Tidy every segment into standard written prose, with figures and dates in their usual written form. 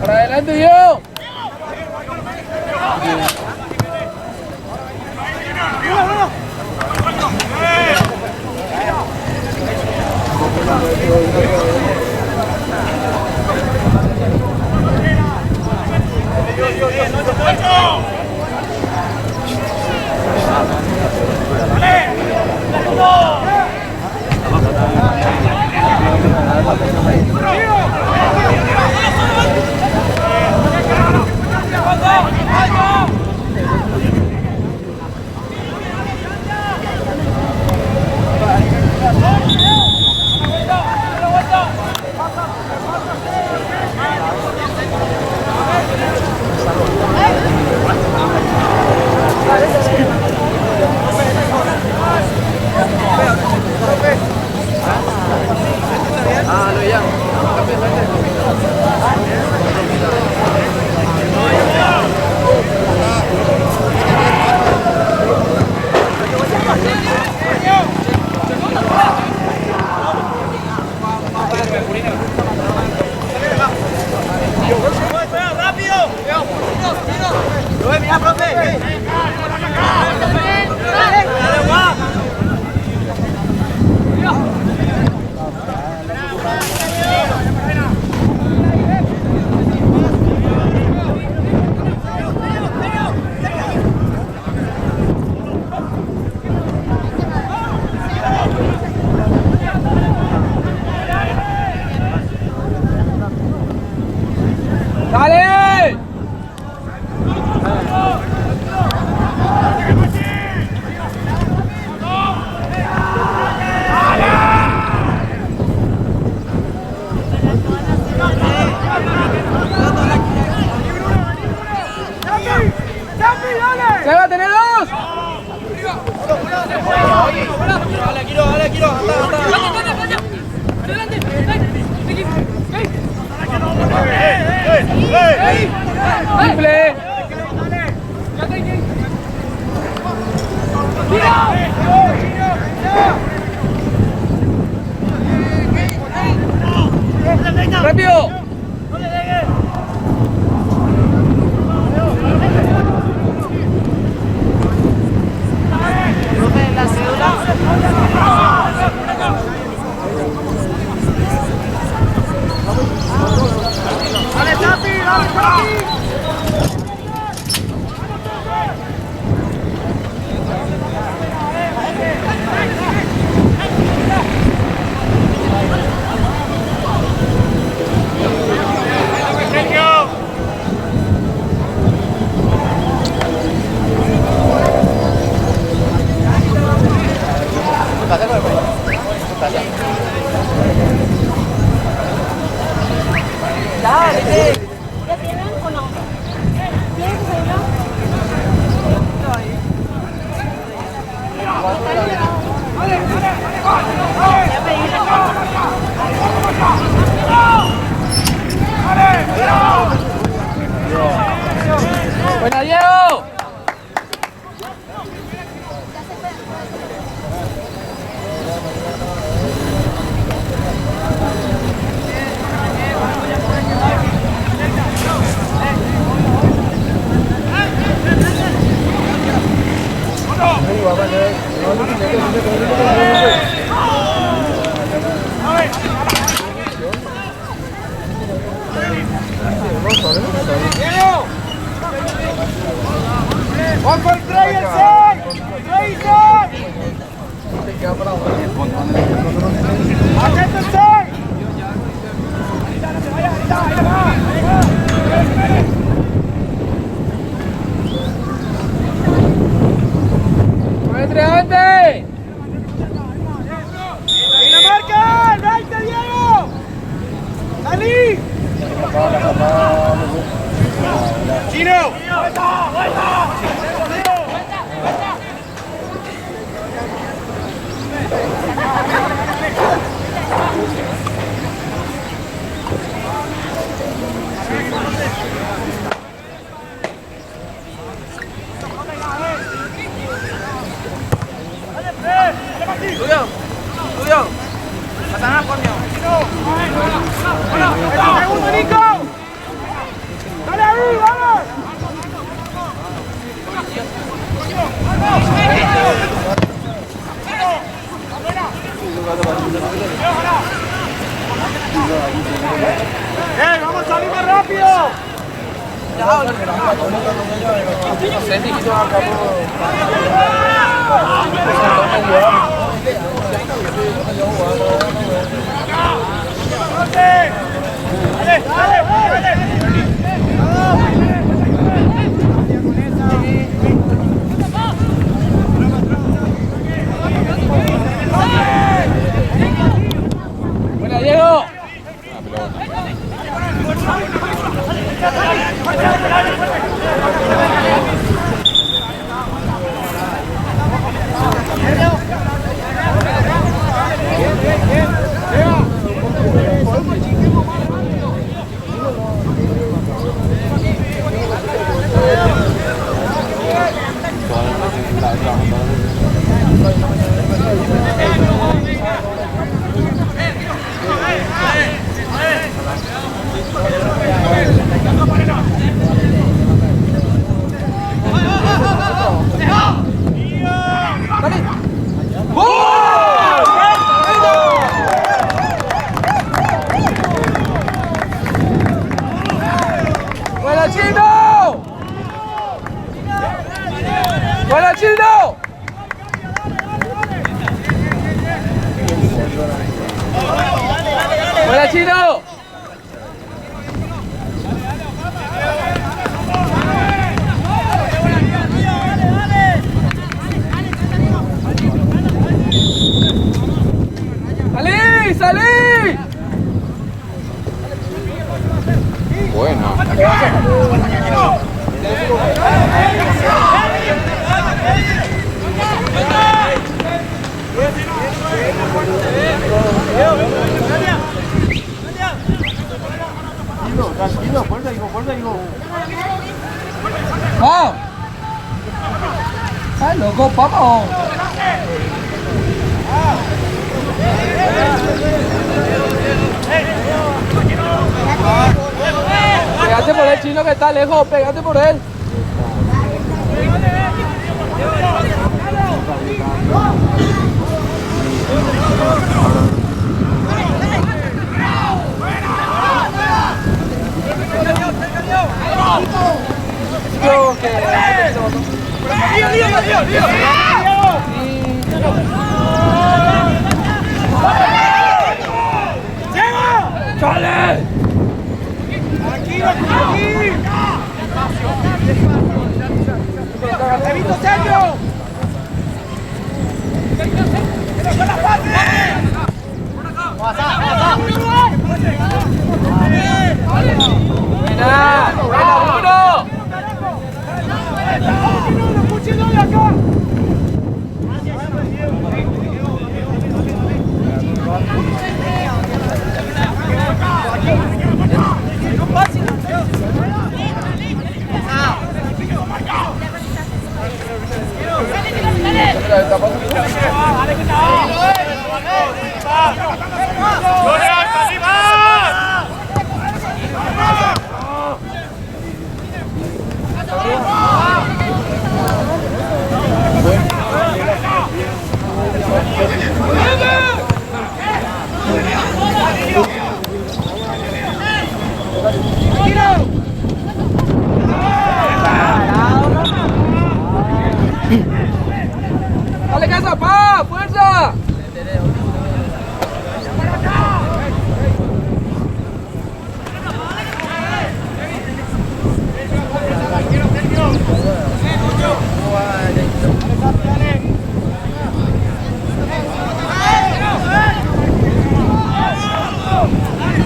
Para adelante yo. ¡Dale! ¡Se va a tener dos! ¡Simple! ¡Rápido! ¡Segundo, Nico! ¡Dale ahí, vamos! ¡Vamos a salir más rápido! Buena, Diego. ¡Buena, Chino! ¡Buena, Chino! ¡Buena, Chino! ¡Salí! ¡Salí! Bueno. Tranquilo, fuerza, hijo. ¡Vamos! ¡Ah, loco, vamos! Pégate por el Chino que está lejos, pégate por él. ¡Sale! ¡Aquí! ¡Evito Sergio! ¡Buena! ¡Buena, Bruno! ¡Dale casa, pa! ¡Fuerza!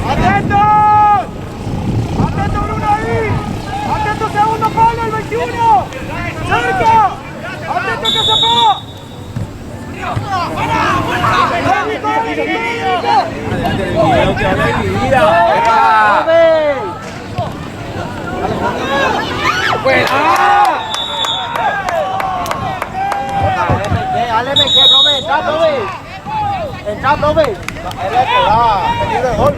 ¡Atento! ¡Atento, Bruno ahí! ¡Atento, segundo palo, el 21! ¡Cerca! ¡Atento que se fue! Entra, profe. Él es el que da el libro de gol,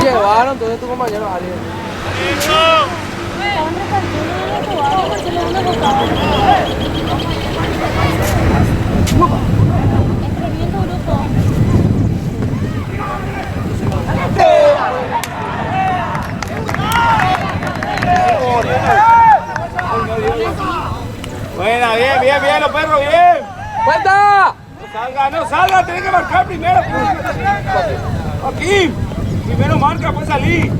Llevaron, entonces tu compañero Ariel. Buena, bien, bien, bien, los perros, bien. ¡Cuenta! No salga, tiene que marcar primero. Aquí. Primero marca, pues salir.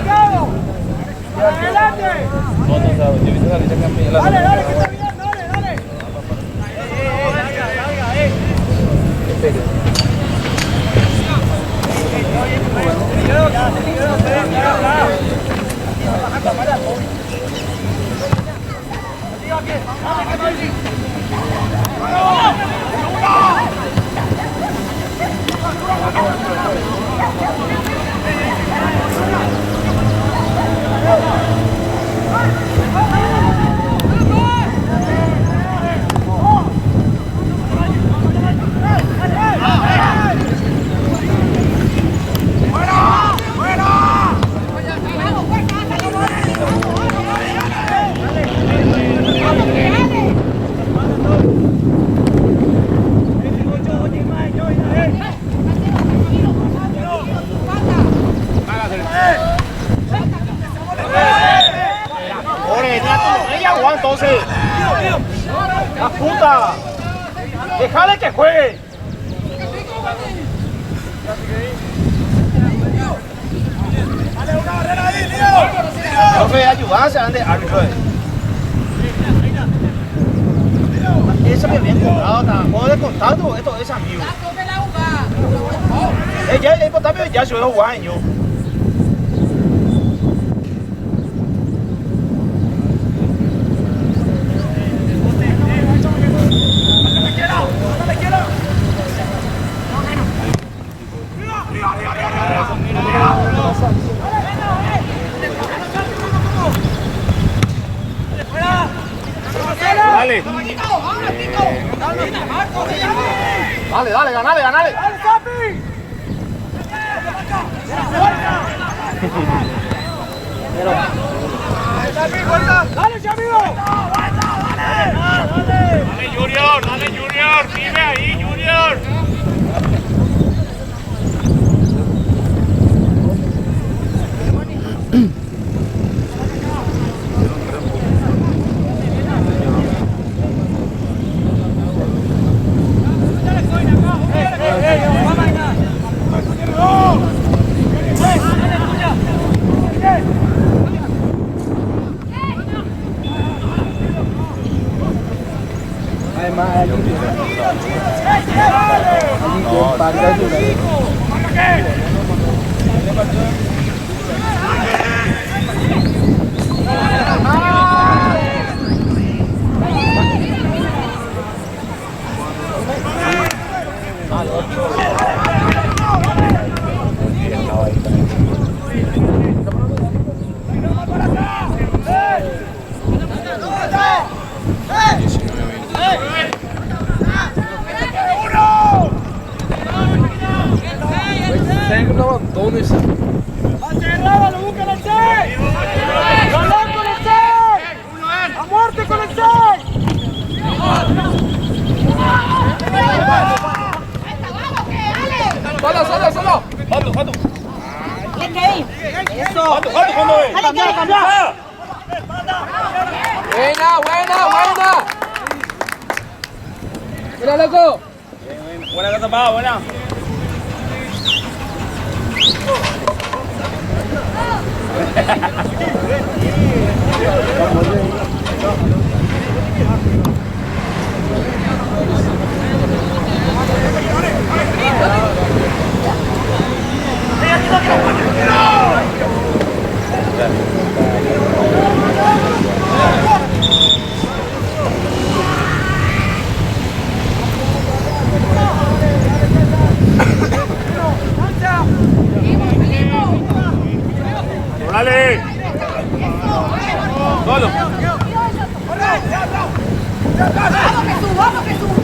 ¡Vamos! va entonces. La puta. Déjale que juegue. Dale una barrera ahí, Leo. No me ayudas, ande árbitro. Eso me había contado, juego de contacto, esto es amigo. Ya, también ya se juega año. Dale. Dale, ganale. ¡Dale, Capi! ¡Dale, Chamilo! Dale, Junior, vive ahí, Junior. Buena. Mira, loco. Buena cosa, pa, buena. Dale. Solo. Vamos, que subo.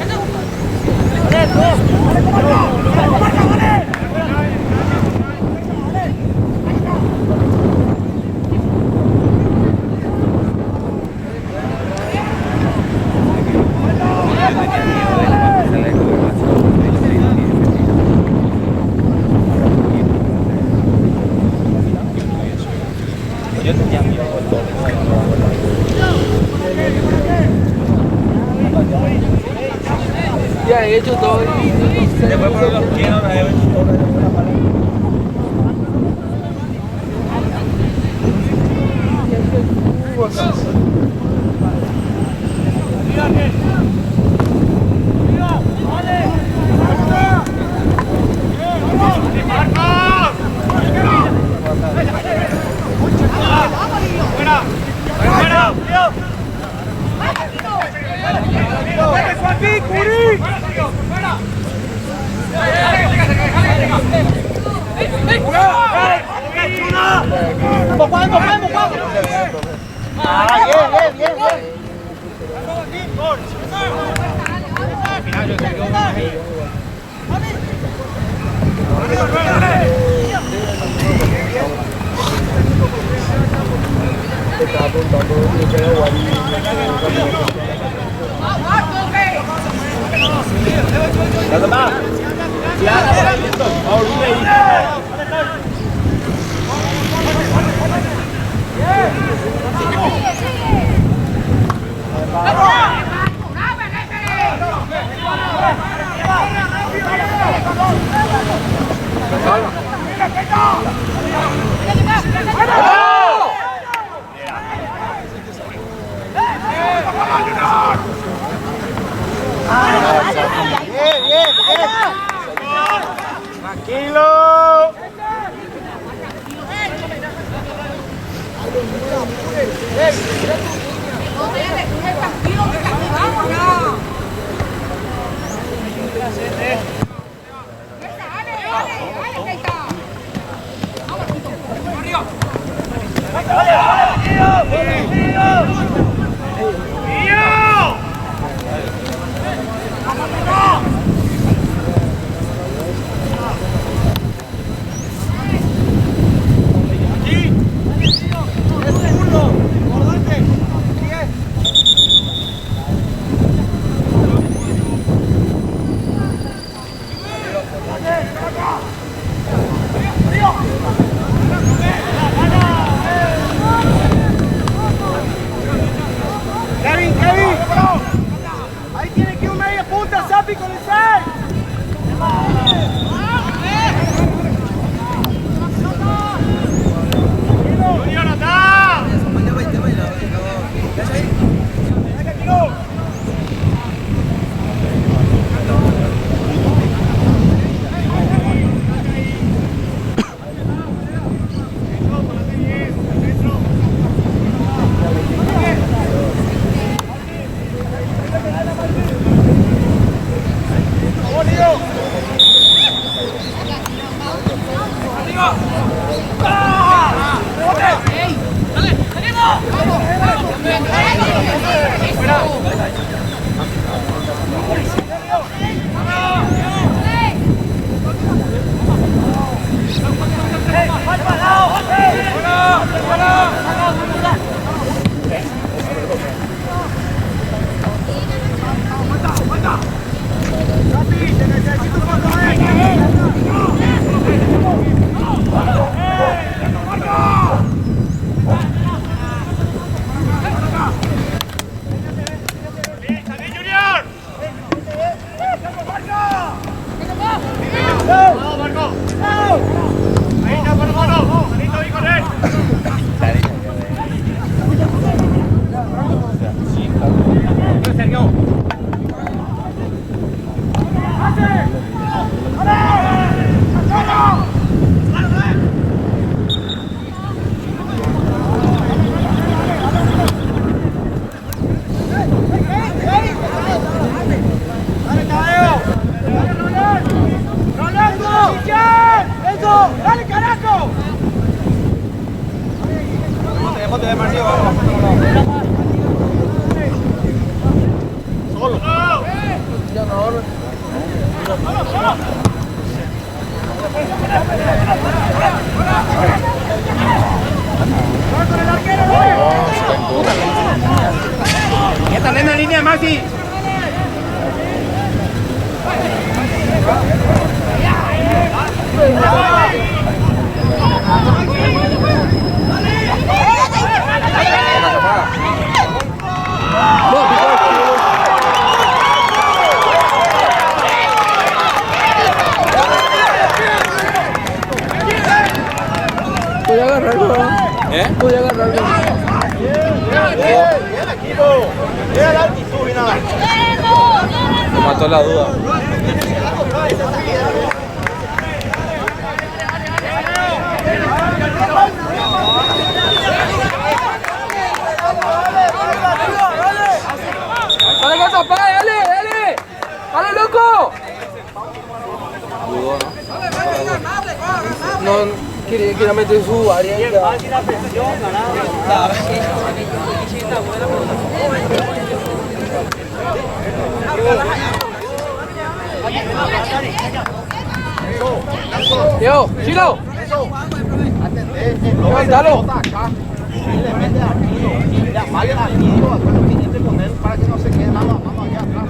Ya he hecho todo y Después por los quiero, la he hecho todo. Bien, bien, bien. Tranquilo. Kevin. Ahí tiene que ir una media punta, Sapi con el 6. ¡Dale, carajo! Ponte de Marcio, vamos. Solo. Ya no. Esta en la línea, Maxi. Voy a agarrarlo. Voy a agarrarlo. Bien, equipo. Llega la altitud y nada. Me mató la duda. ¡Dale, gato, apaga! ¡Dale! ¡Dale, loco! No, quería meter su área. Yo, Chino. Levántalo. Le mete aquí, le vale al nido, a cuando tiene que poner para que no se quede nada, vamos allá atrás.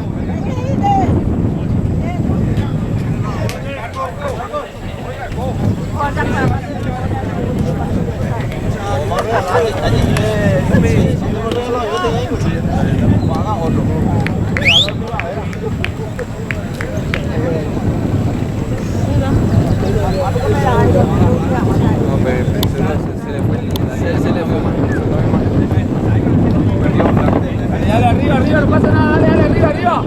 No, pero se le fue. Se le fue. Dale, arriba, arriba, no pasa nada, dale, arriba, arriba.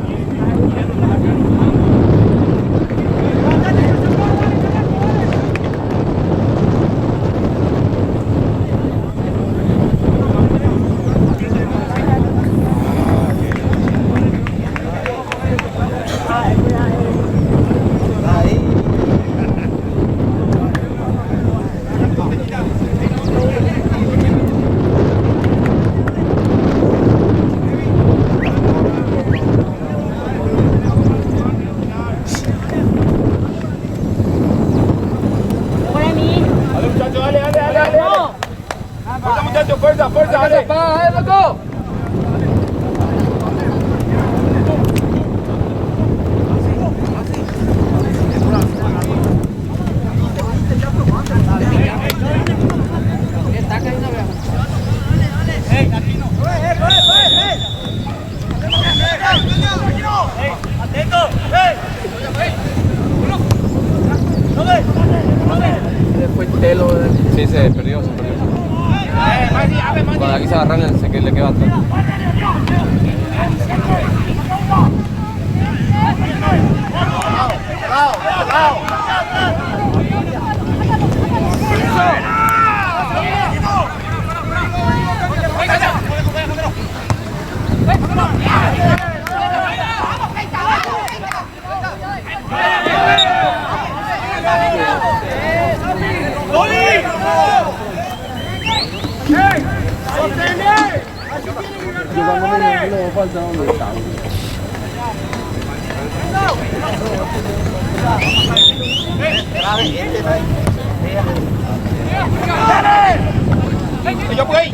Fuerza, fuerza, dale. ¡Para, loco! Fue Telo. Sí, se perdió. Cuando aquí se agarran, sé que le queda atrás. Yo voy.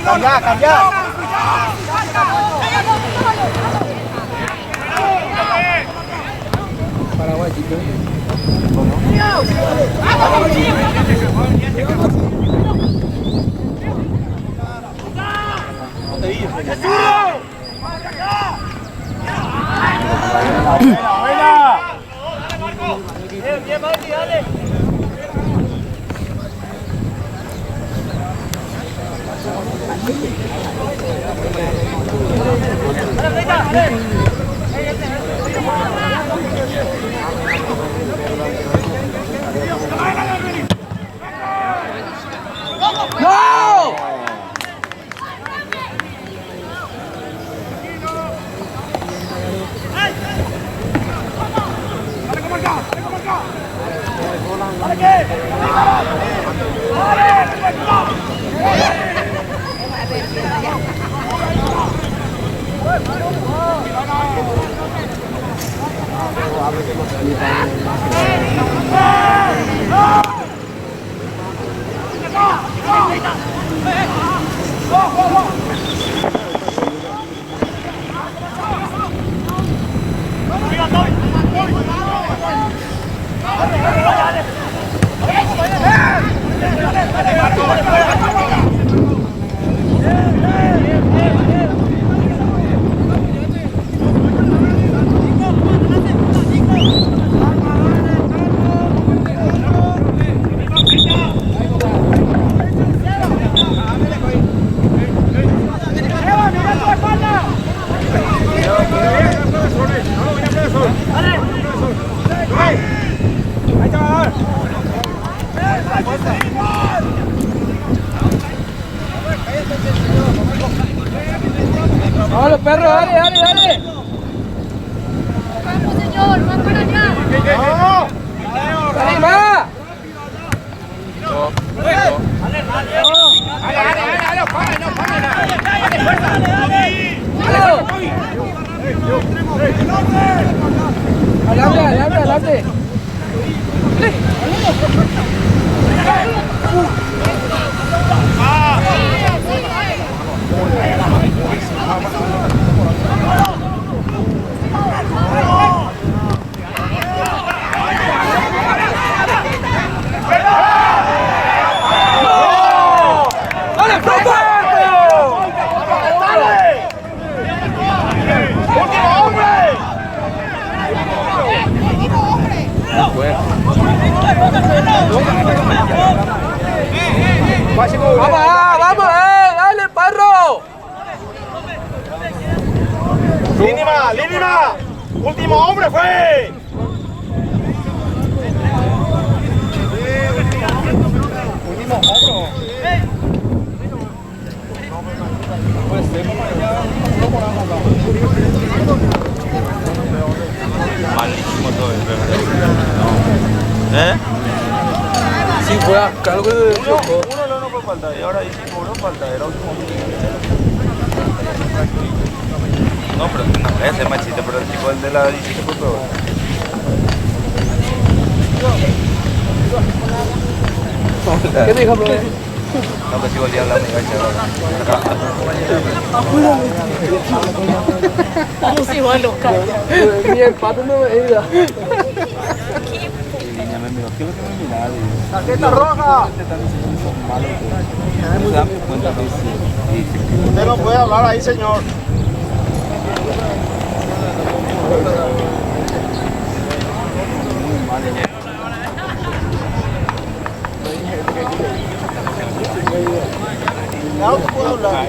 Cambia, cambia. Paraguay, chico. ¡No! ¡Vamos los perros! ¡Dale, dale, dale! ¡Vamos, señor! ¡Vamos para allá! ¡Dale, va! ¡Adelante, adelante, adelante! Vamos, dale, Parro. Línima. Último hombre fue. Malísimo todo el Sí, fue acá lo que chocó. Uno no fue falta y ahora hicimos una falta, era último minuto. No, pero no parece machito, pero el tipo el de la 17 fue peor. ¿Qué dijo, bro? No, que sigo el día hablando y Vamos igual los caras. Ni empate no me iba. Tarjeta roja. Usted no puede hablar ahí, señor. No puedo hablar.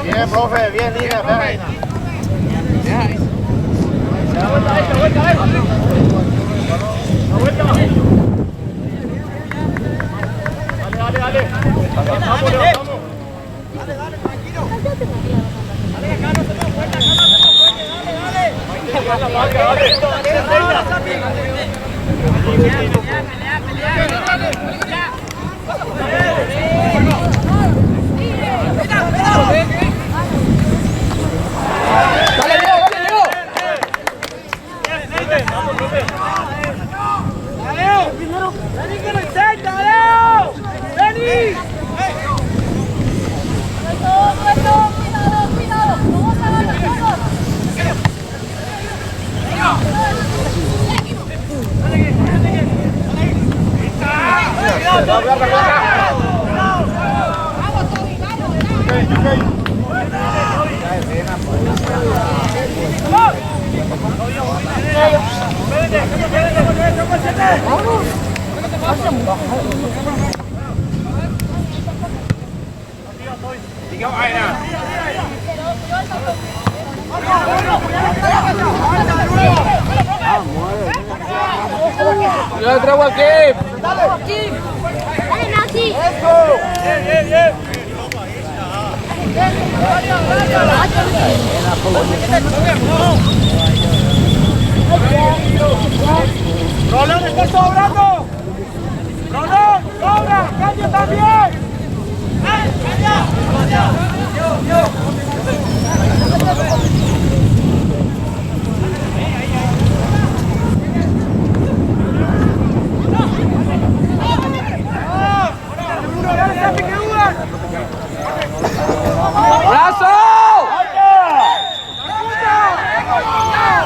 Bien, profe, bien, liga, bien. Dale. Vamos. Yo le traigo aquí. Dale, Nati. ¡Rolón está sobrando! ¡Rolón, sobra! ¡Cambio también! ¡Brazo!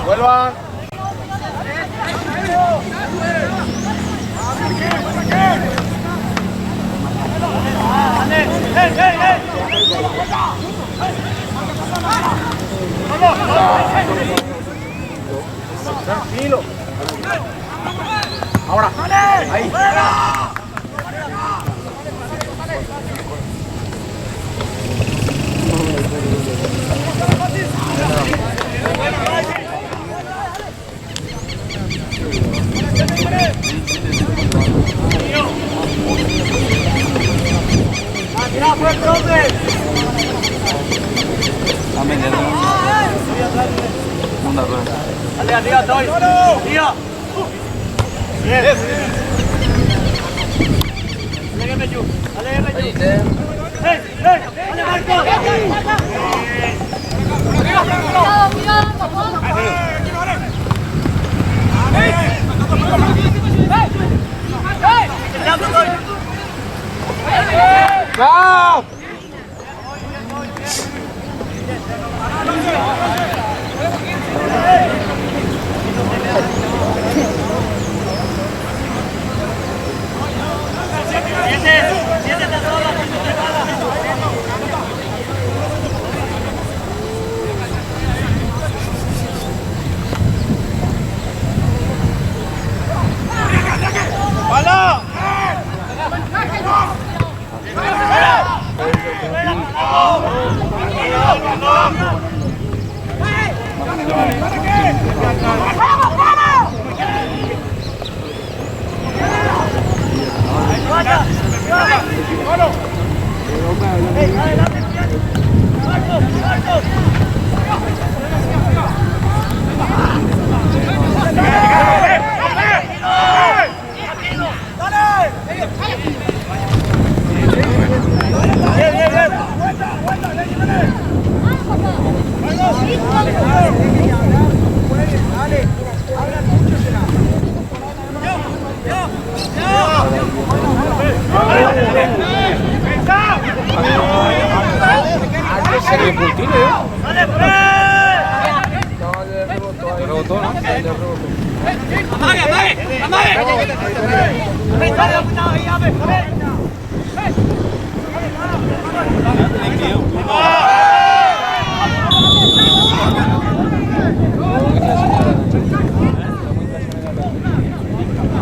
Vuelvan. Tranquilo. Ahora. Ahí. Amén. Una rueda. ¡Dale, arriba, estoy! ¡Tía! ¡Bien! ¡Dale, Reyu! ¡Dale, Reyu! ¡Dale, Marco! ¡Chao! ¡Bala!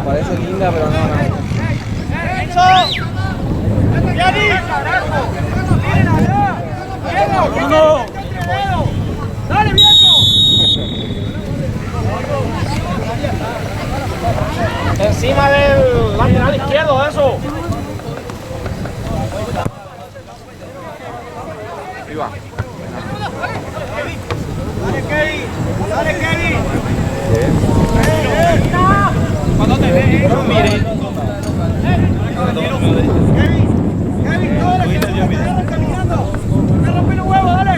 Parece linda, pero no. ¡Dale, viejo! Encima del lateral izquierdo, eso. Arriba. Dale, Kevin. Dale, Kevin. Cuando te ve, mire. Kevin, todo lo que estamos caminando. No rompe los huevos, dale.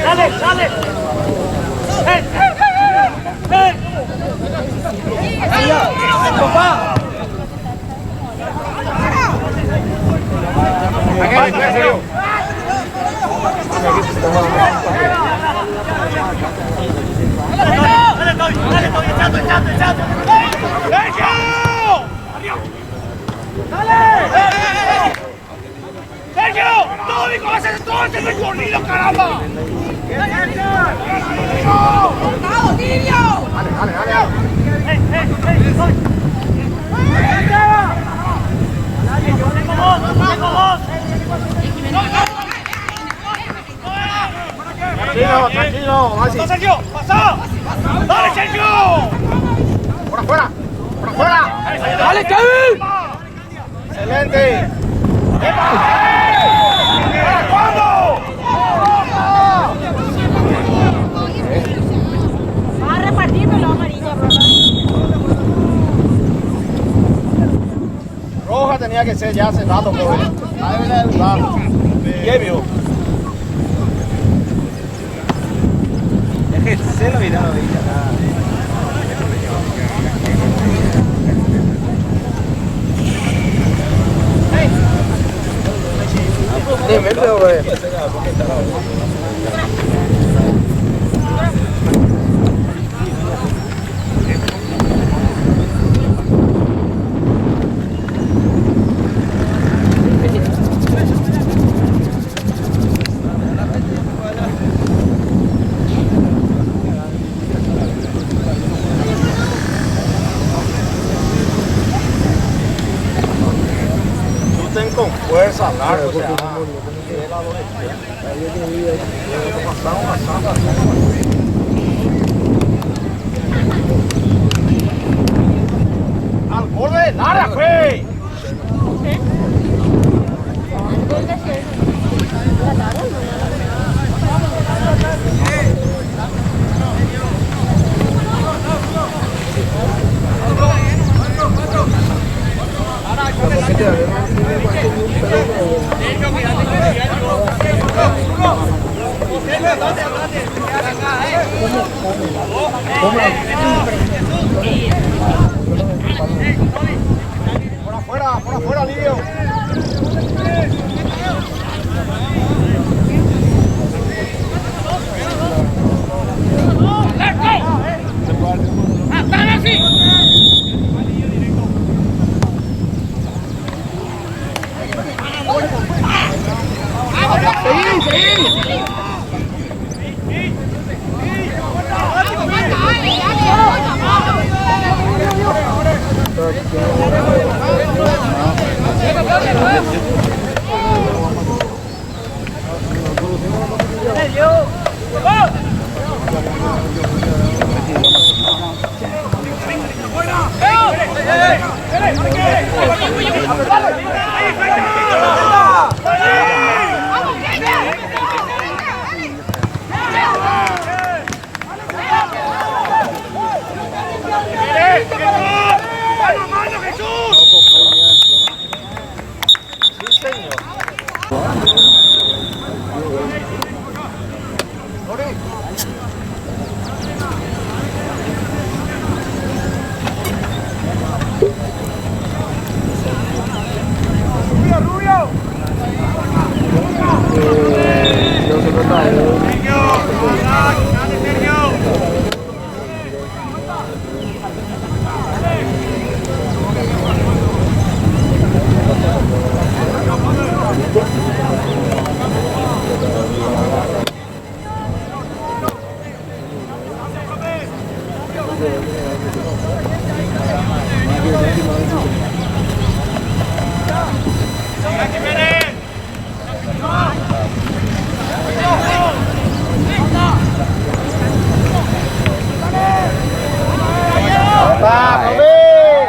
Dale, dale. Papá. ¡Sergio! ¡Todo mi cosa es todo ese recorrido, caramba! ¡Cortado, tibio! ¡Dale, dale, dale! Tranquilo, tranquilo, Maxi. Sergio! ¡Pasa! ¡Dale, Sergio! ¡Por afuera! ¡Por afuera! ¡Dale, Kevin! ¡Excelente! ¿Para cuándo? Va a repartirme los amarillos, Roja tenía que ser ya hace rato, pero ahí viene el lugar. ¿Qué vio? Es que se lo miraba, veía nada. Dime, güey. Chuten con fuerza, largo, o sea, al borde del área, güey. Por afuera, Lidio.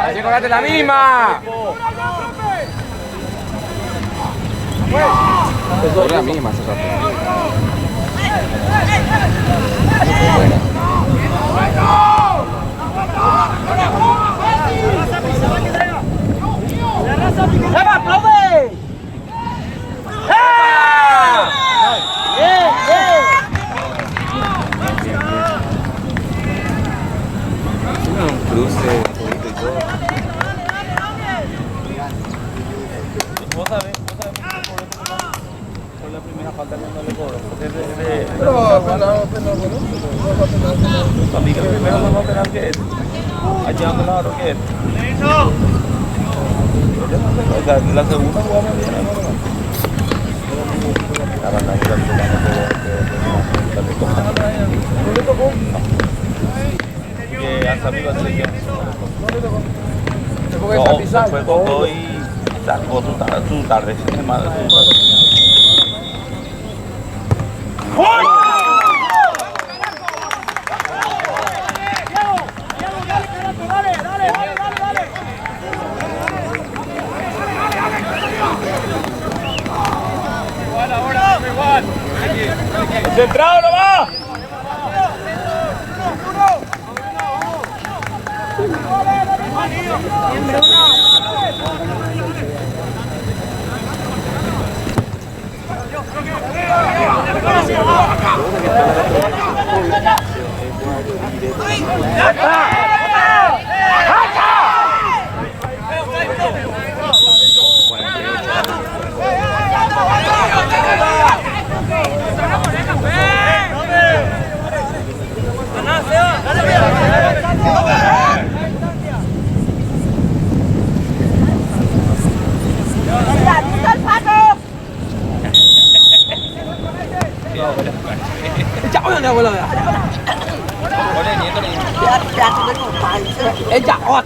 ¡Así colate la misma! Es la misma hace rato. ¡Eva, aplaude! Un cruce, poquito y todo. Vos sabés por la primera falta que no le cobro. Para mí que el primero fue más penal que este. Allá ando la otro que este. O sea, la segunda jugamos bien, ¿no? Que hasta mi selección. No, fue con todo y sacó su tarde. Concentrado, no va. Chảo này nào lời à? Em chảo ọt.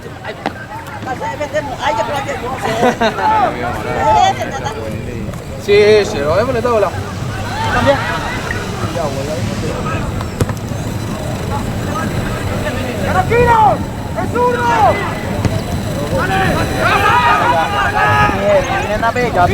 Sí, sí, lo hemos todo la. También. ¡Tranquilo! ¡Es zurdo! Viene una bella.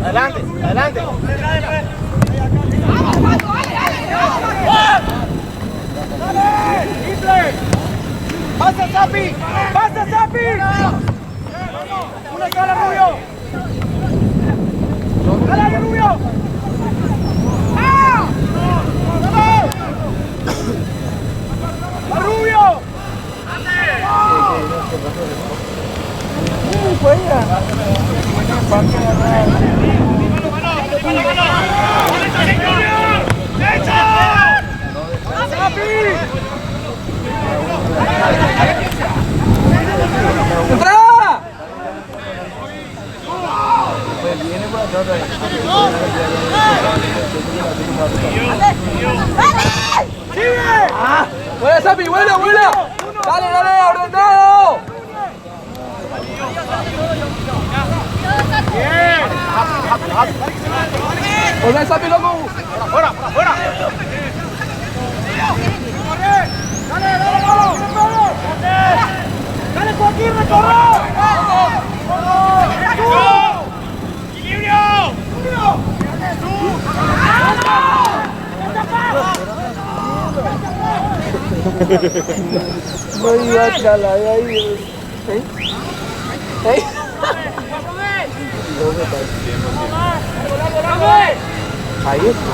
Adelante, adelante. ¡Pasa, Zapi! ¡Pasa, Zapi! ¡Una sola, Rubio! ¡Dale, Rubio! ¡Ah! ¡A Rubio! ¡Entra! ¡Ah! ¡Buena, Zapi! ¡Buena, buena! ¡Dale, dale, ordenado! ¡Buena, Zapi, loco! ¡Fuera, fuera! ¡Dale, dale, vamos! ¡Dale, Joaquín, recorre! ¡Equilibrio! No iba a echarla ahí. ¿Eh? Ahí está.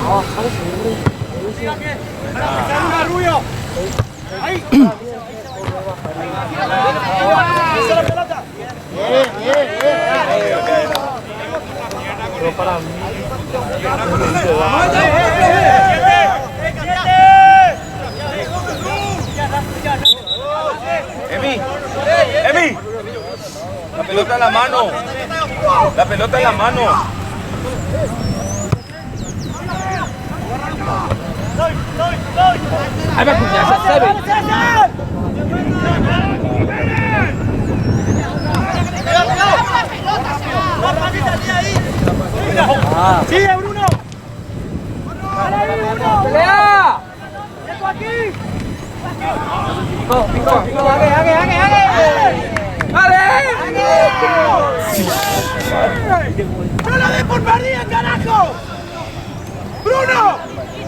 Rubio! ¡Ahí! ¡Esa la pelota! Pero para mí. ¡Emi! La pelota en la mano. La pelota en la mano. Ahí va a cuñarse, Sebi. ¡Sigue, Bruno! ¡Pelea! Pico, ¡Dale! ¡No la des por perdida, carajo! ¡Bruno!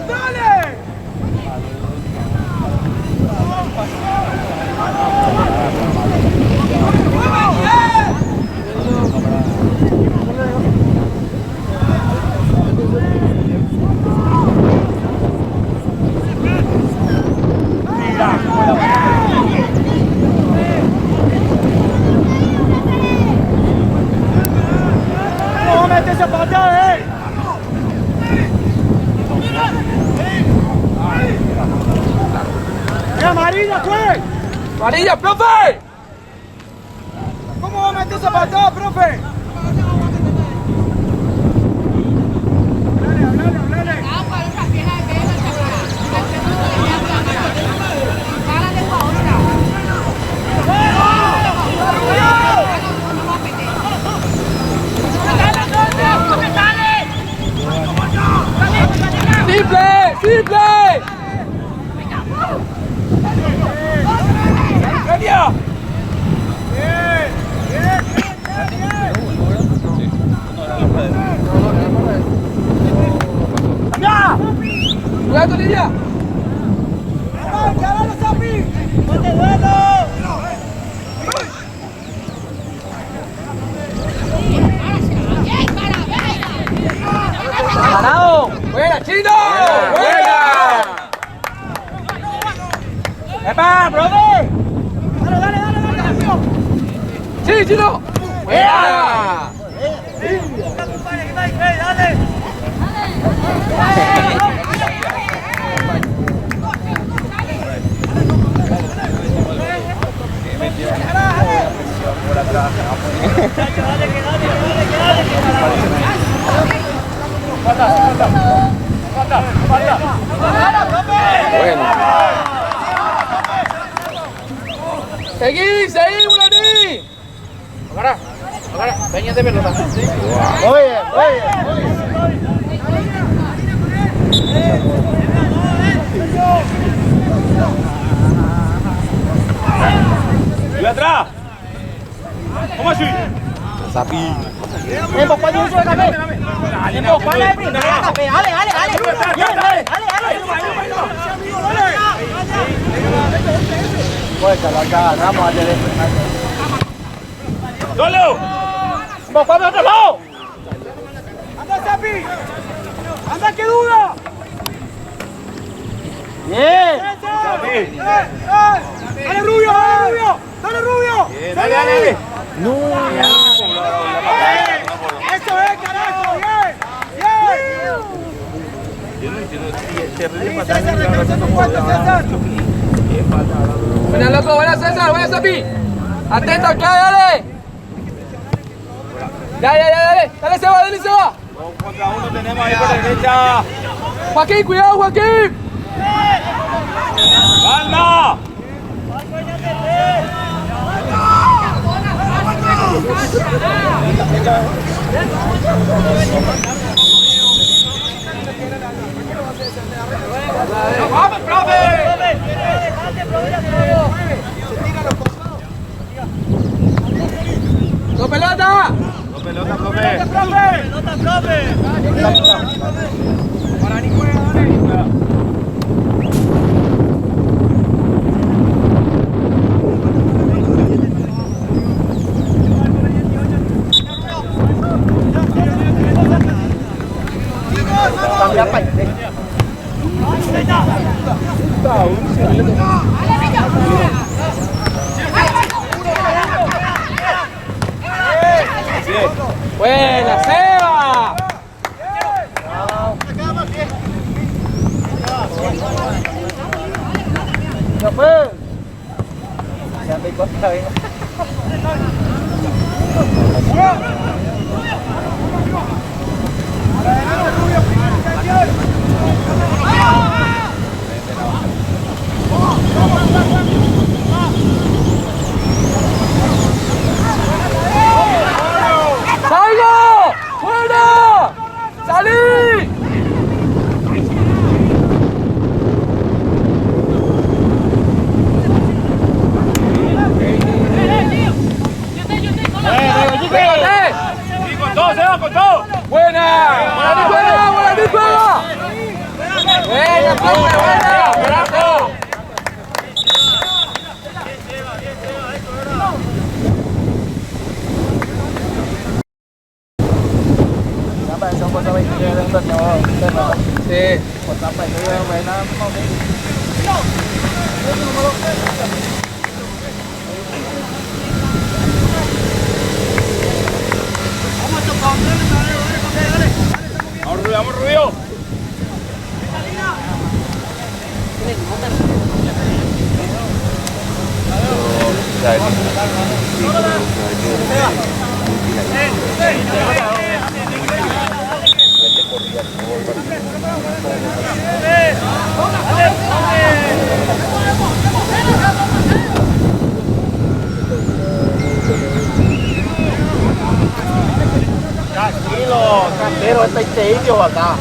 ¡Dale! ¡No mete esa patada, ¡Es amarilla, fue! ¡Amarilla, profe! ¿Cómo va a meter esa patada, profe? Hablale. ¡Simple! ¡Genia! ¡Cuidado, Lidia! ¡Caralo, Zapi! ¡No te duelo! ¡Ganado! ¡Buena, Chino! ¡Buena! ¡Epa, brother! ¡Dale! ¡Sí, Chino! ¡Buena! ¡Dale! Bueno. Seguí, Bulani. Agarra. Peña de pelota. Oye. ¡Y atrás! ¿Cómo así? Sapi. ¡Solo! ¡Anda, Zapi! ¡Anda, que duda! Zapi. ¡Dale, Rubio! ¡Dale, Rubio! Dale. ¡Eso es, carajo! ¡Bien! César, regresa tu puesto, César. Buena, loco, buena, César, buena, Sapi. Atento, acá, dale. Dale. Dale, Seba, dale, Seba. 2 contra 1 tenemos ahí por la derecha. Joaquín, cuidado, Joaquín. ¡Calma! ¡Vamos, profe! ¡No pelota! ¡No pelota, profe! ¡Pelota, profe! Para ni juega, dale. ¡Buena, Seba! juega, Cocho! ¡Buena! ¡Buena, buena, buena! ¡Buena, profe, buena! ¡Bravo! Sí. Vamos, Rubio. Tranquilo, tranquilo, este indio acá.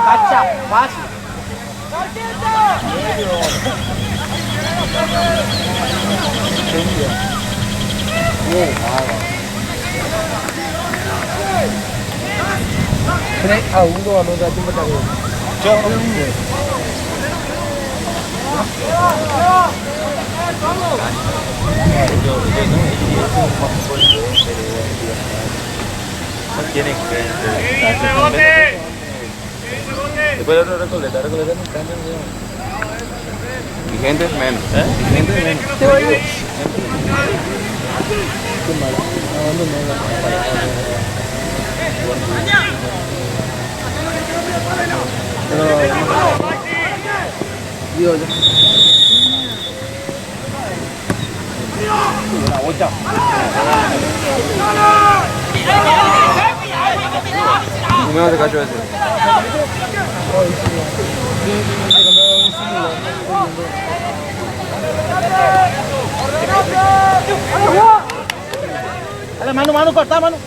Cacha, fácil. Tienen que... Después de otro recolectar no cambian. Y gente menos. Y gente menos. Número de cacho ese. Dale, mano, corta, mano.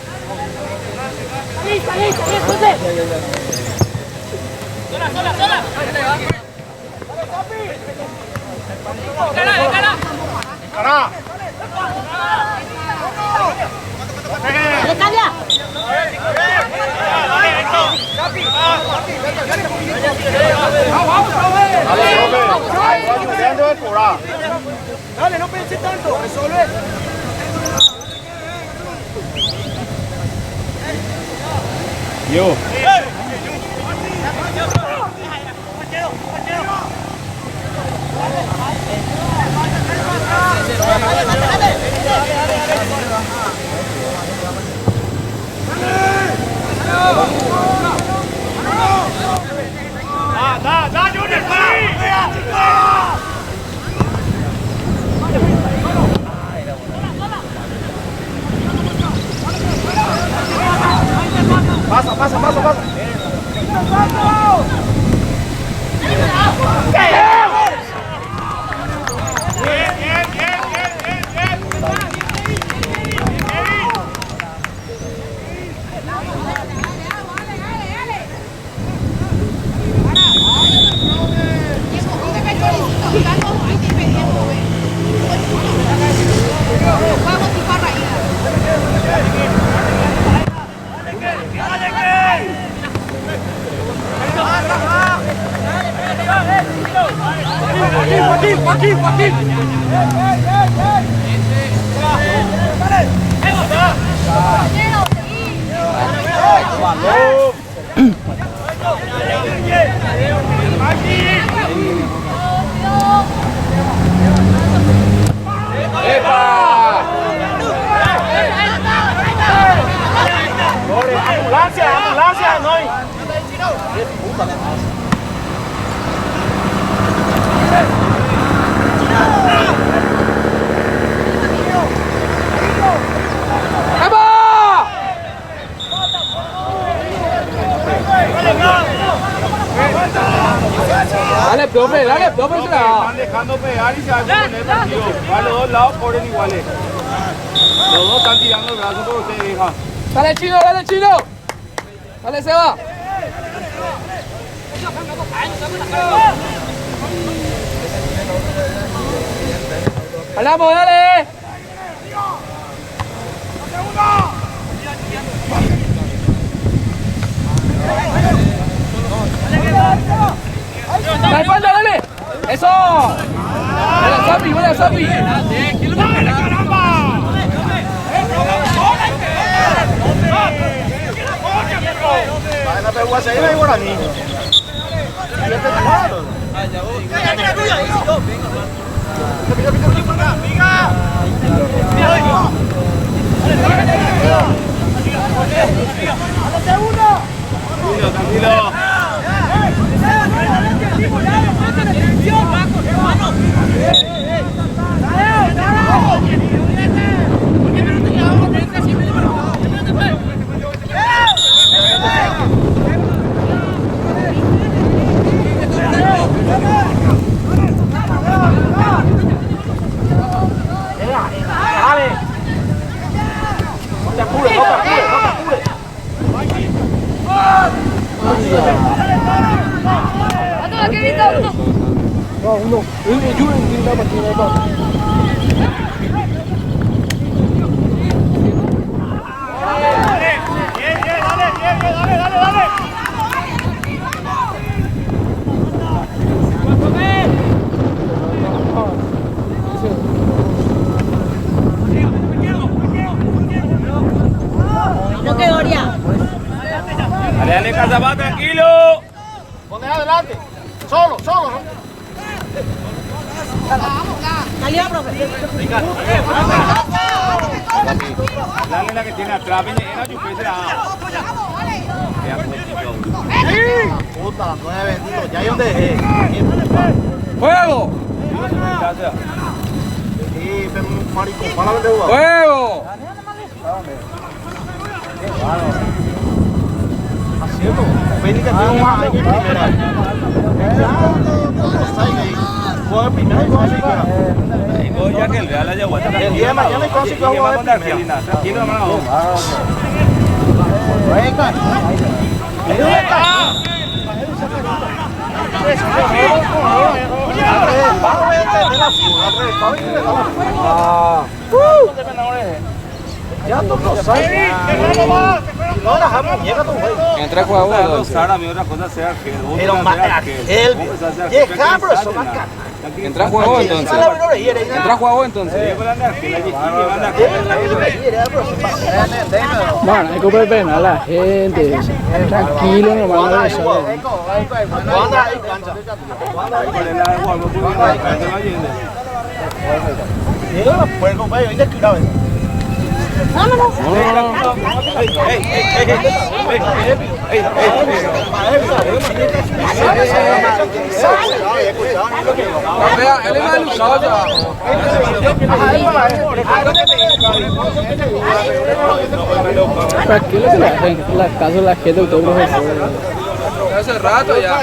Listo, José. Cara. Dale, Calia. Dale, no pienses tanto, resuelve. Yo. Da, Junior, Pasa. dale, Ambulancia, no. Dale, profe, Están dejando pegar y se va a poner partido. A los dos lados corren iguales. Los dos están tirando el brazo por ustedes, hija. Dale, Chino, dale, Chino. Dale, Seba. Hablamos, dale. Dale, espalda, dale. Eso. Buena, Sapi. No te voy a seguir ahí, Guaraní. Tranquilo. No quedó ya. Dale, Casabá, tranquilo. Ponte adelante. Solo, ¿no? Salió, profe. Dale la que tiene atrás, viene en la chupeta. Puta, 9 bendito, ya yo dejé. ¡Fuego! Sí, pero un maricón, para la deuda. ¡Fuego! Haciendo. Ven que tengo más ahí que primera. Fue primera y fue primera. Ya que el Real haya vuelto. El día de mañana hay cosas que vamos a ver primera. Tranquilo, hermano. Venga. Ya tocó, ¿sabes? No, la jamo, llega tu güey. Entra a juego, entonces. Ahora mi otra cosa sea que Pero más aquel. ¡Qué cabro eso, maca! Entra a juego, entonces. Entra a juego, entonces. Bueno, hay que poner pena a la gente. Tranquilo, nomás. No eso. ¿Cuándo hay cancha? Pues compañero, ¿y de qué cabe? Vea, él es más luchado ya. Tranquilo que la casa de la gente de todo profesor. Hace rato ya.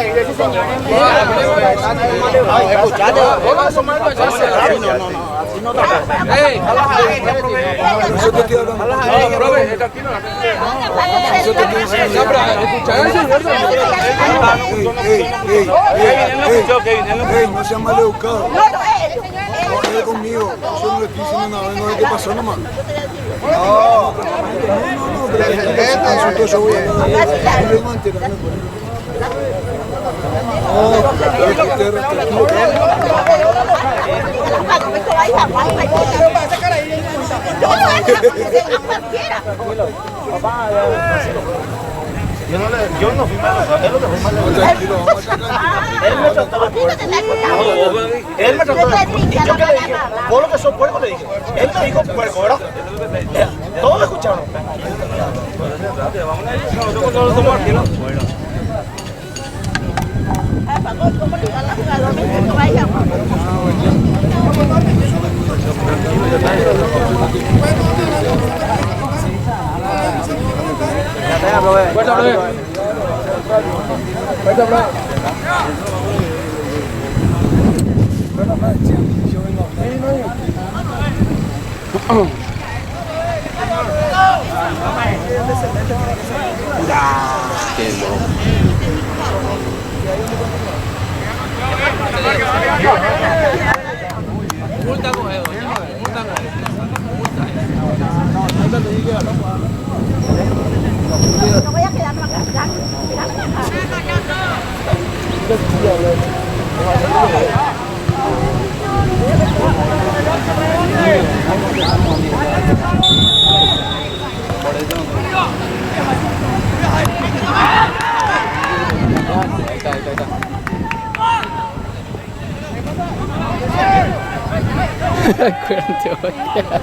No seas mal educado. No, él conmigo. Yo no le estoy diciendo nada. Vengo a ver qué pasó nomás. No, pero yo voy a Yo no fui malo, él lo dejó mal. Él me trataba de puerco. Él me trataba de puerco. ¿Y yo qué le dije? Por lo que soy puerco le dije. Él me dijo puerco, ¿verdad? Todos lo escucharon. Fuerza, profe. Fuerza, profe. Multa con eso, multa con eso. No voy a quedar acá.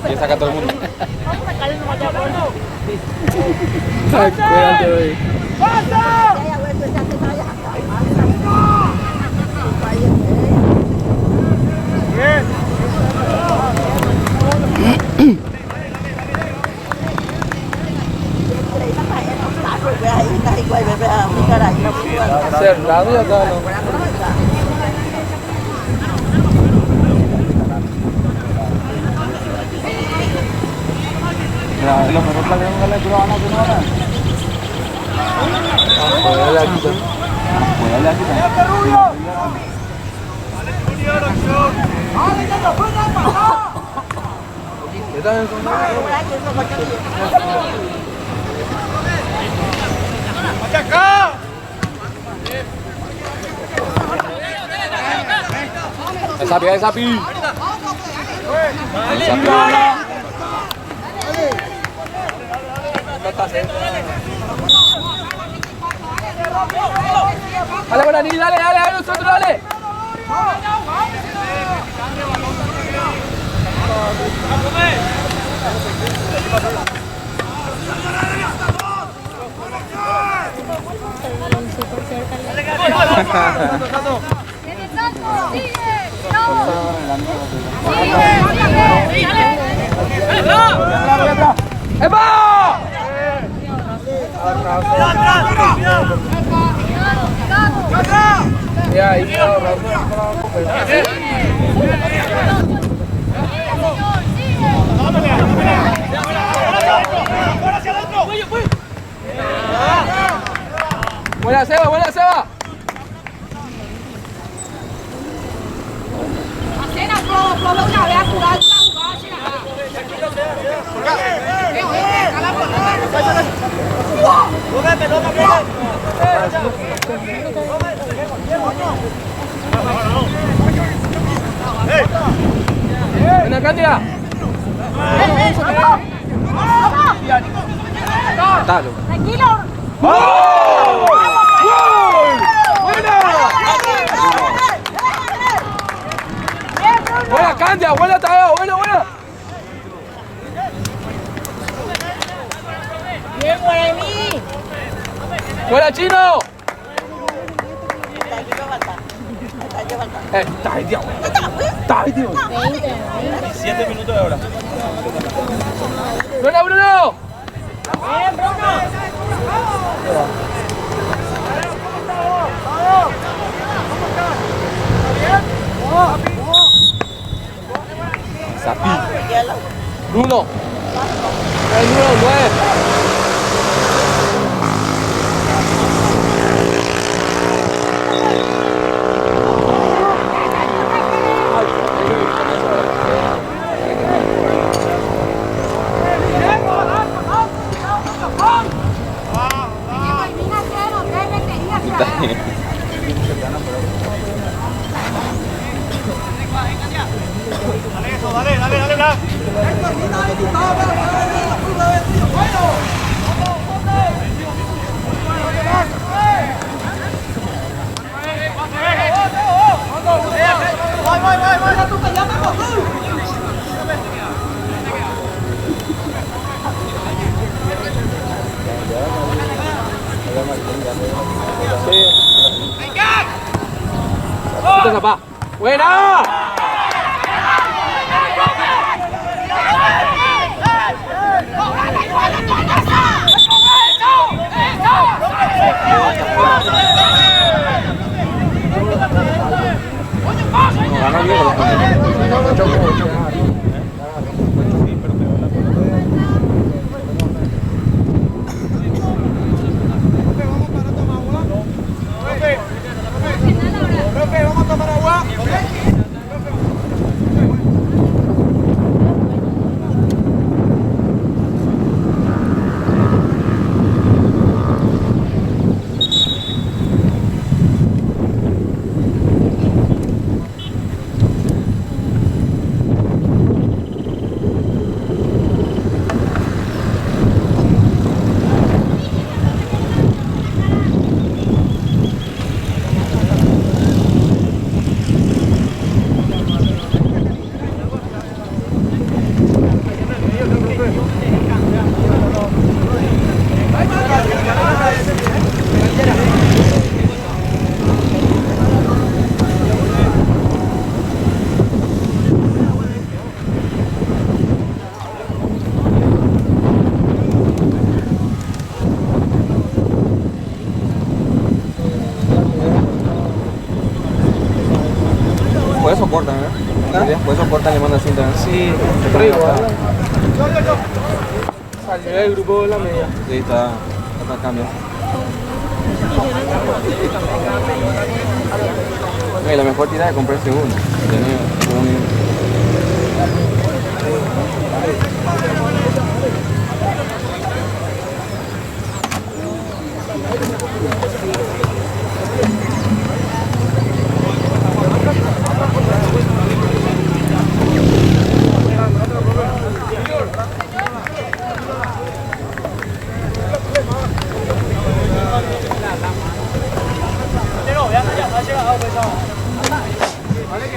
Y saca todo el mundo. Cuídate, güey. Cerrado y acá no. Lo mejor que le van a hacer ahora. Esa pi. Dale, Guaraní, dale, nosotros, dale. ¡Epa! Ya, ahí buena Seba, buena Seba. Una vez a jugar Buena Katia. Dale. Tranquilo. Buena Candia, buena Tadeo, buena. Bien, Guaraní. Buena Chino. Está ahí, tío. 7 minutos de hora. Buena Bruno. Bien, Bruno. Sapi. Bruno. El número 9. está ahí. Dale, Blas. ¡Buena! Profe, vamos a tomar agua. Por eso cortan, ¿eh? Por eso cortan y mandan cinta. Sí, pero igual. Yo. Salió del grupo de la media. Sí, está cambio. Y la mejor tirada es comprar el segundo.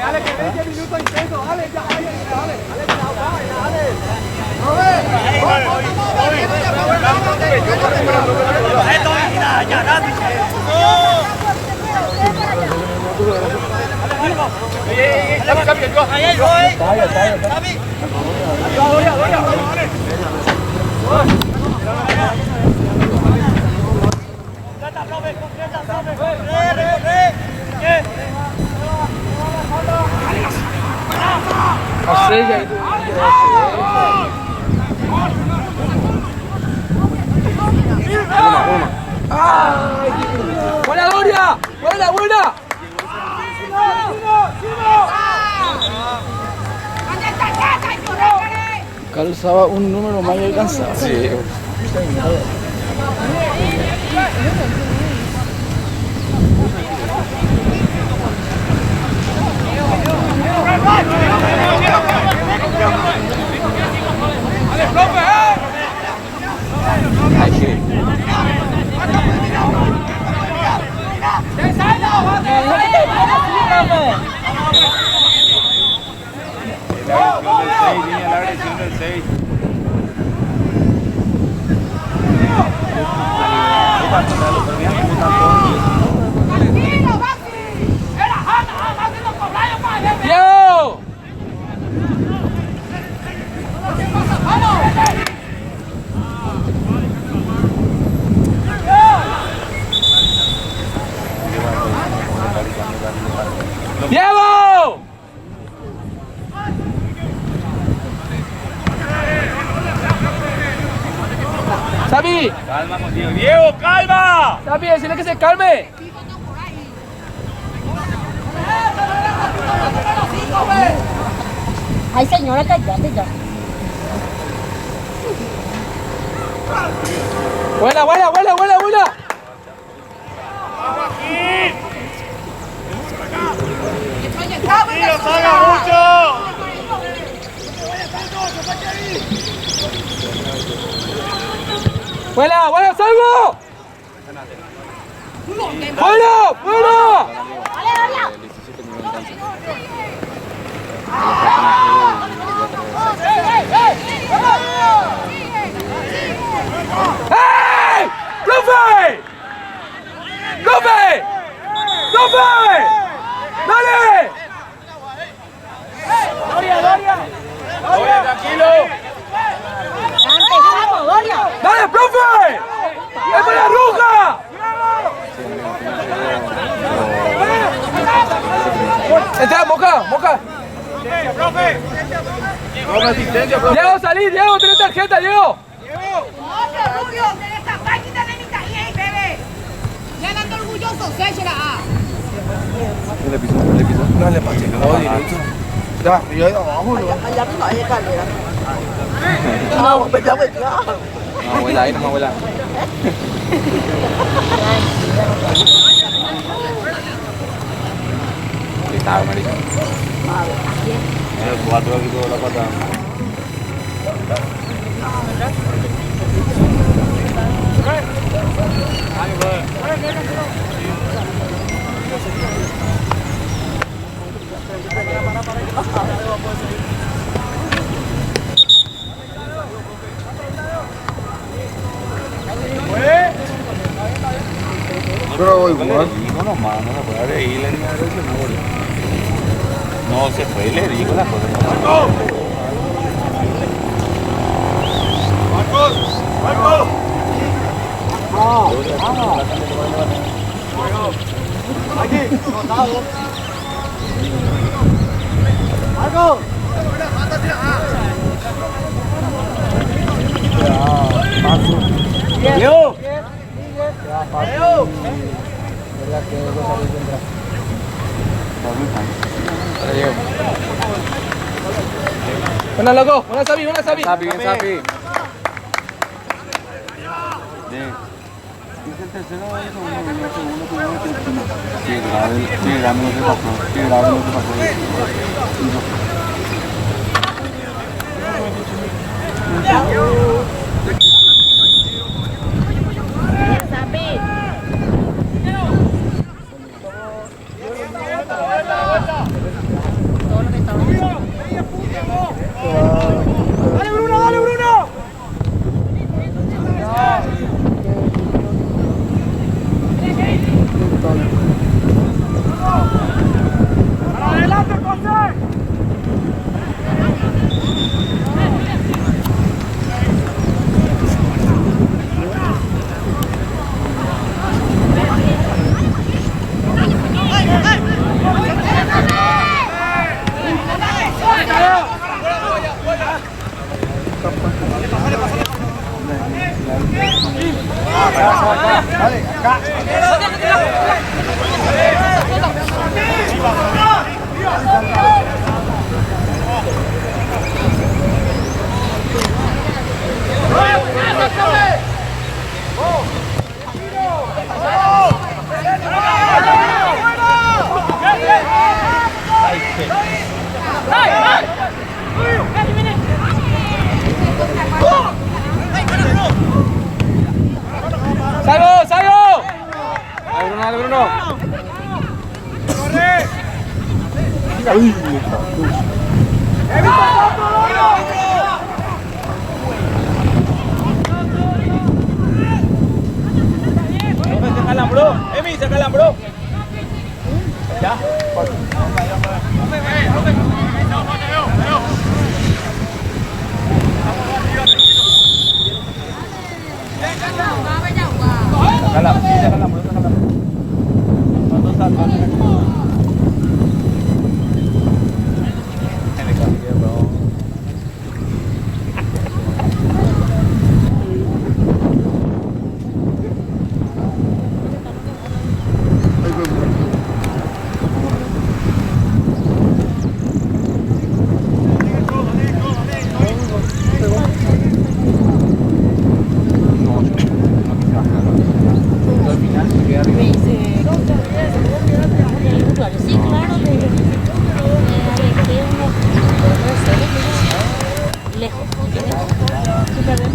Dale, que 20 minutos intensos. Dale, ya, ¡Buena, Doria! ¡Buena! Calzaba un número más y alcanzaba. Sí. Viene la agresión del 6. ¡Diego! ¡Diego! ¡Sabi! Calma contigo. ¡Diego, calma! ¡Sabi, decirle que se calme! Ay, señora, cállate ya. ¡Buena! ¡Fuera! ¡Fuera! El 17 nivel alcance. ¡Hey! ¡Profe! ¡Profe! ¡Profe! ¡Dale! Oye, tranquilo. Empezamos, Doria. ¡Dale, profe! ¡Es para la roja! Entra, Moca, Moca. Vamos asistencia, profe. Diego, salí, Diego, tenés tarjeta, Diego. Otro rubio, tenés página de mi taller, bebé. Ya ando orgulloso, séchela. Le pisó. Dale, Pacheco. No, directo. Ya, yo ahí abajo. Allá no hay escalera. No, abuela, ahí no me abuela. Gritaba, marica. El 4 aquí toda la pata. Pero igual. No, nomás, no se puede reír, no se fue y le digo las cosas. Buena, loco. Buena, Sabi, buena, Sabi. Sapi, bien, Sapi. Bien. ¿Es el tercero o el segundo? Sí, grave lo que pasó. Sí, grave lo que pasó. ¡Dale, Bruno! ¡Dale, Bruno! ¡Para adelante, José! ¡Salgo, salgo! Dale, Bruno. ¡Corre! Saca el hombro. Emi, saca el hombro. Ya.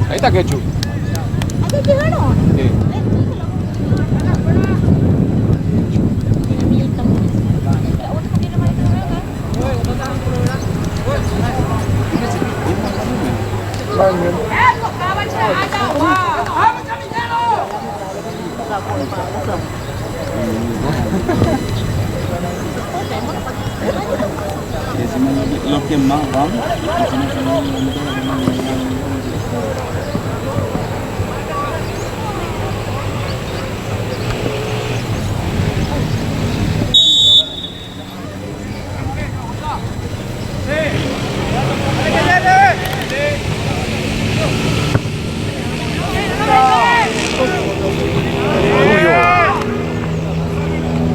Ahí está Quechu. ¿Aquí llegaron? Sí. Los que más van,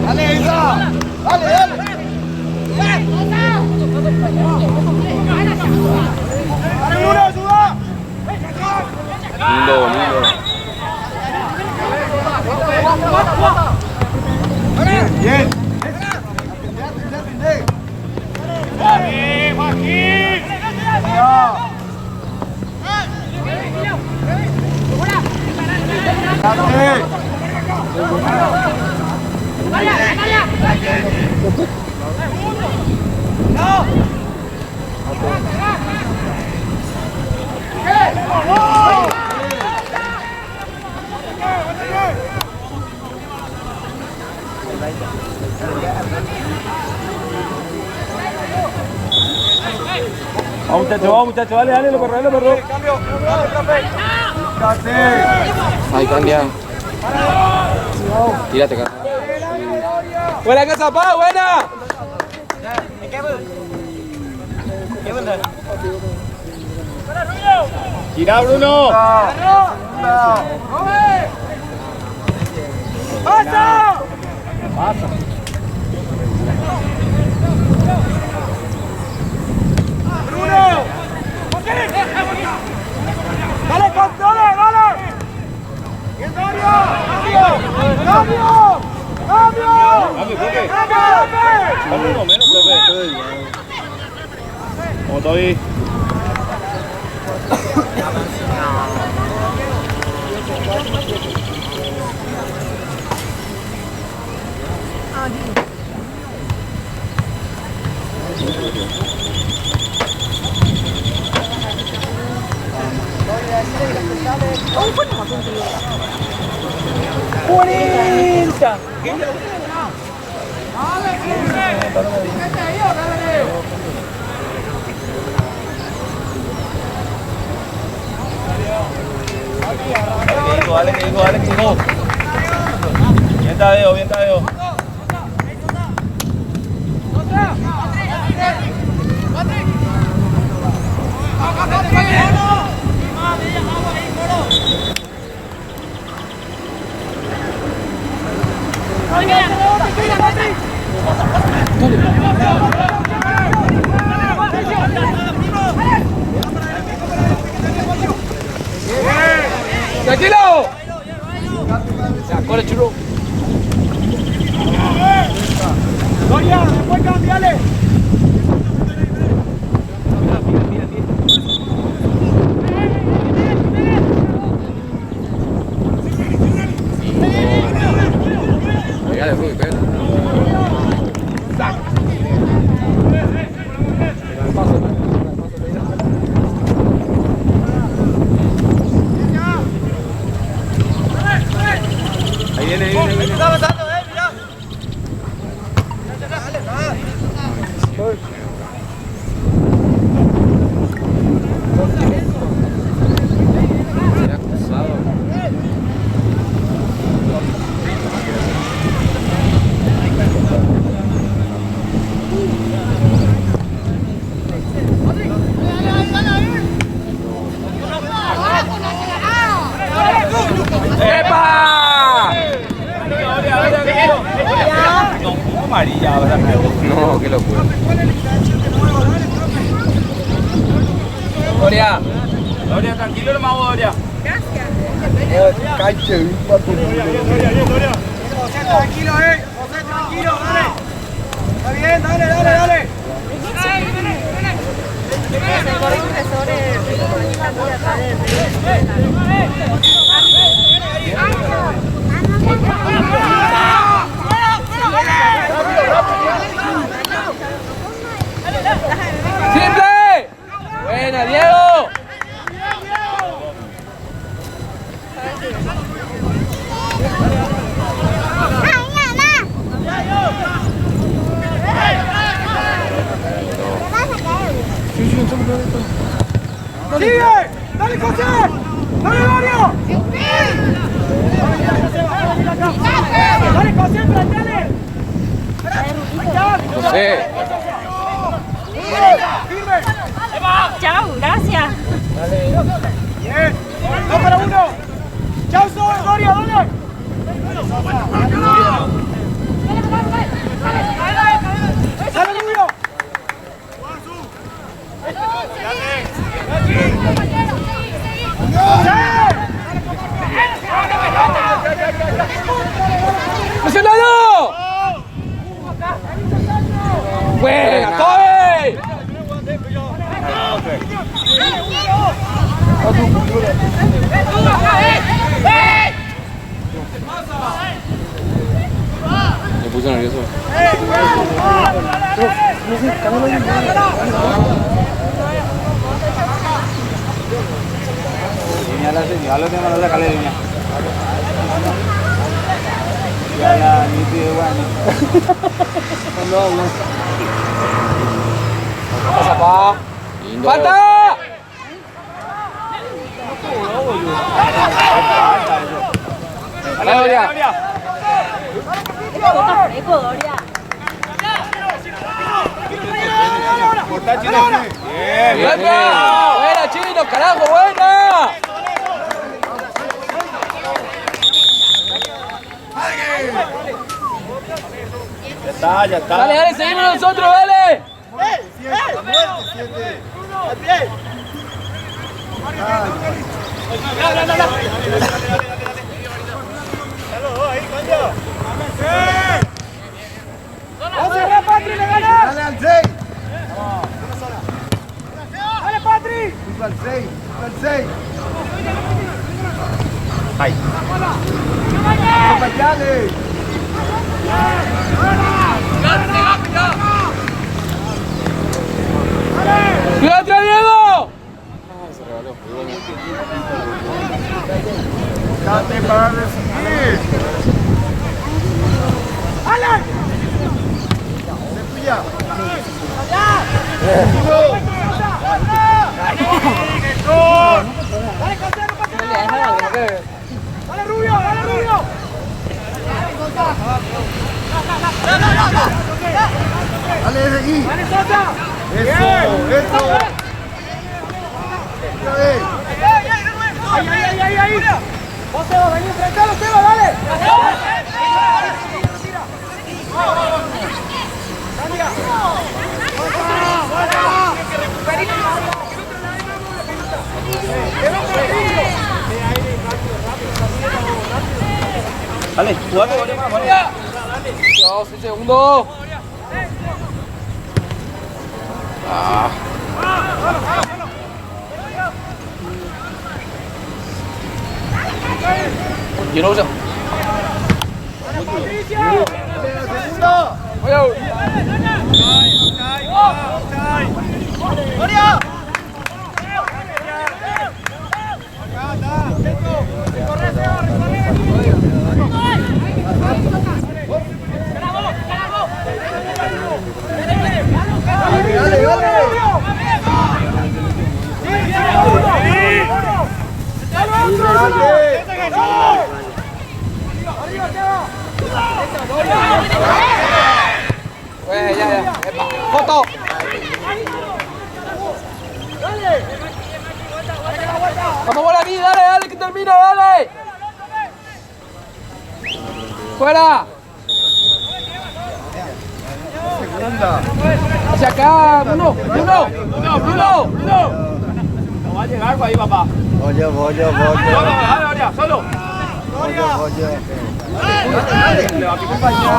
Dale, Isa. Dale, dale. lindo, lindo. Bien. Vamos muchachos, dale, lo perro. Ahí cambia. Tírate acá. Buena casa, pa, buena. Gira, Bruno. ¡Pasa! ¡Bruno! ¡Dale, controla, dale! ¡Bien, Dario! ¡Cambio! Vamos uno menos, profe. ¿Cómo estoy? Dale, que digo. Bien Tadeo. ¡Tranquilo! Corre, churro. Doria, después cambiale. Pégale, Rubí, pégale. Ahí viene. Está pasando, mirá. Se ha cruzado. ¡Epa! No, amarilla ahora. No, qué locura. Doria, tranquilo nomás vos, Doria. Canche, un José, tranquilo, José, tranquilo, dale. Está bien, dale. ¡Simple! ¡Buena, Diego! ¡Sigue! ¡Dale, José! ¡Dale, Mario! ¡Dale, José, plantale! José. ¡Firme! Chao, gracias. Bien. 2 para 1. Chao, Gloria, ¿dónde? ¡Sale, Rubio! ¡Presionado! ¡Buena, Toby! Me puse nervioso. Señalo de mano la calera. Ya, ni te ¡Pasa, pa! ¡Falta! ¡Dale, Doria! ¡Buena, Chino, carajo, buena! Ya está. Dale, dale, seguimos nosotros, dale. ¡Dale, Patri, le ganas! ¡Dale al 6! ¡Dale, Patri! Al 6, al 6. Ay. Dale. ¡Cuídate, Diego! Date para recibir. ¡Alan! Cepilla. ¡Dale, José, no pasa nada! ¡Dale, Rubio! ¡Dale, Rubio! Dale desde aquí. ¡Dale, Sosa! Eso. Otra vez. ¡Ahí! ¡Vos, Seba, vení, enfrentalo, Seba, dale! Dale, jugate, Dios, un segundo. Yo no uso. Ya. Foto. Vamos por aquí, dale, que termina, dale. Fuera. Hacia acá, Bruno. No va a llegar por ahí, papá. Voy. Solo. Le va a picar para allá.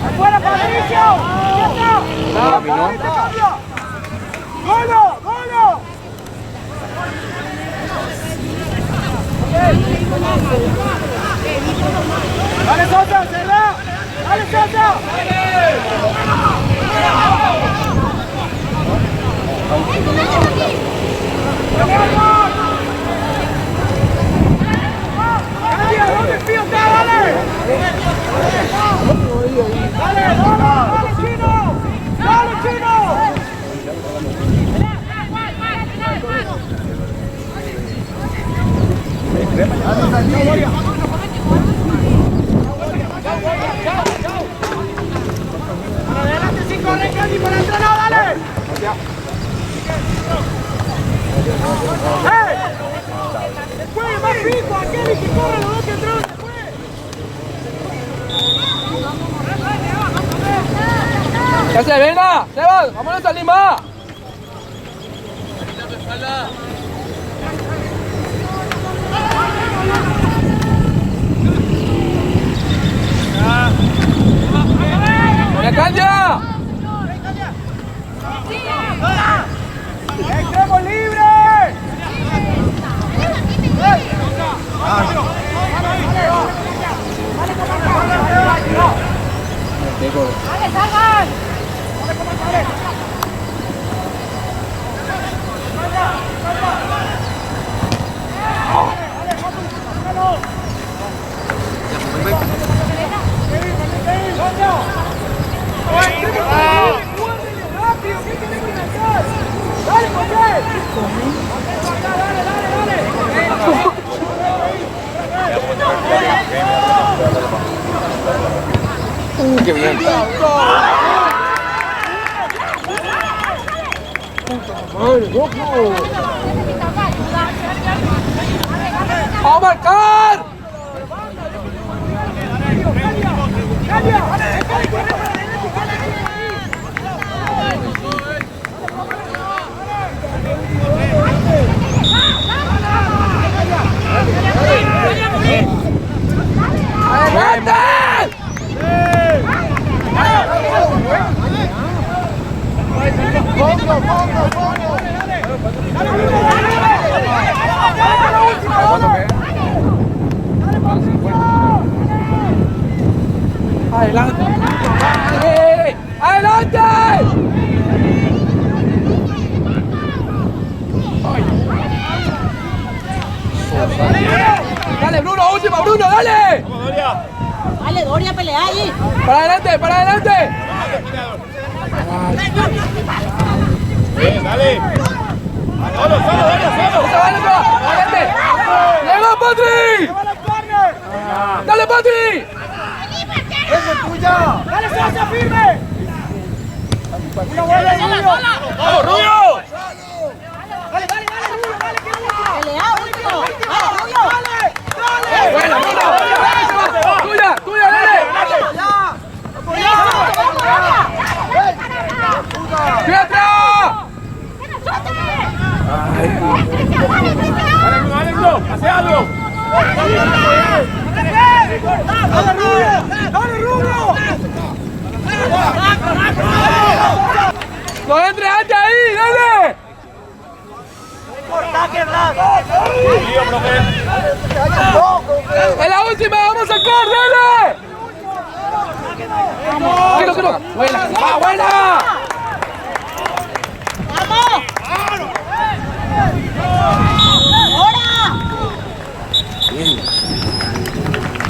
¡Afuera, Patricio! ¡Golo! Dale, Sosa, cerrá. Dale, Sosa. Cambia, ¿dónde pío está? Dale. Dale, dale, Chino. Dale, Chino. Para adelante sin correr, Candy, para atrás no, dale. ¡Hey! Después, más pico, aquel que corre los dos que entraron después. ¿Qué se venga? Sebas, vámonos a Lima. ¡Buena cancha! ¡Extremo libre! ¡Dale, salgan! ¡Rápido! ¿Qué tenemos que hacer? ¡Dale, José! ¡Qué bien! ¡Vamos a marcar! ¡Adelante! ¡Adelante! Dale, Bruno, última, Bruno, dale. Dale, Doria, pelea ahí. Para adelante, para adelante. Bien, dale. Solo, ¡Adelante! ¡Llega, Patri! ¡Dale, Patri! ¡Dale, Sosa, firme! ¡Una buena, Rubio! ¡Vamos, Rubio! ¡Dale, Rubio! ¡Dale, que último! Pelea último. Dale, Rubio. ¡Dale! ¡Buena, buena! ¡Tuya, tuya, dale! ¡Pietra! Dale, Bruno, hace algo. ¡Dale, Rubio! ¡No entre antes ahí, dale! ¡Es la última, vamos a sacar, dale! ¡Quiero! ¡Buena! ¡Ah, buena! ¡Vamos! ¡Ahora!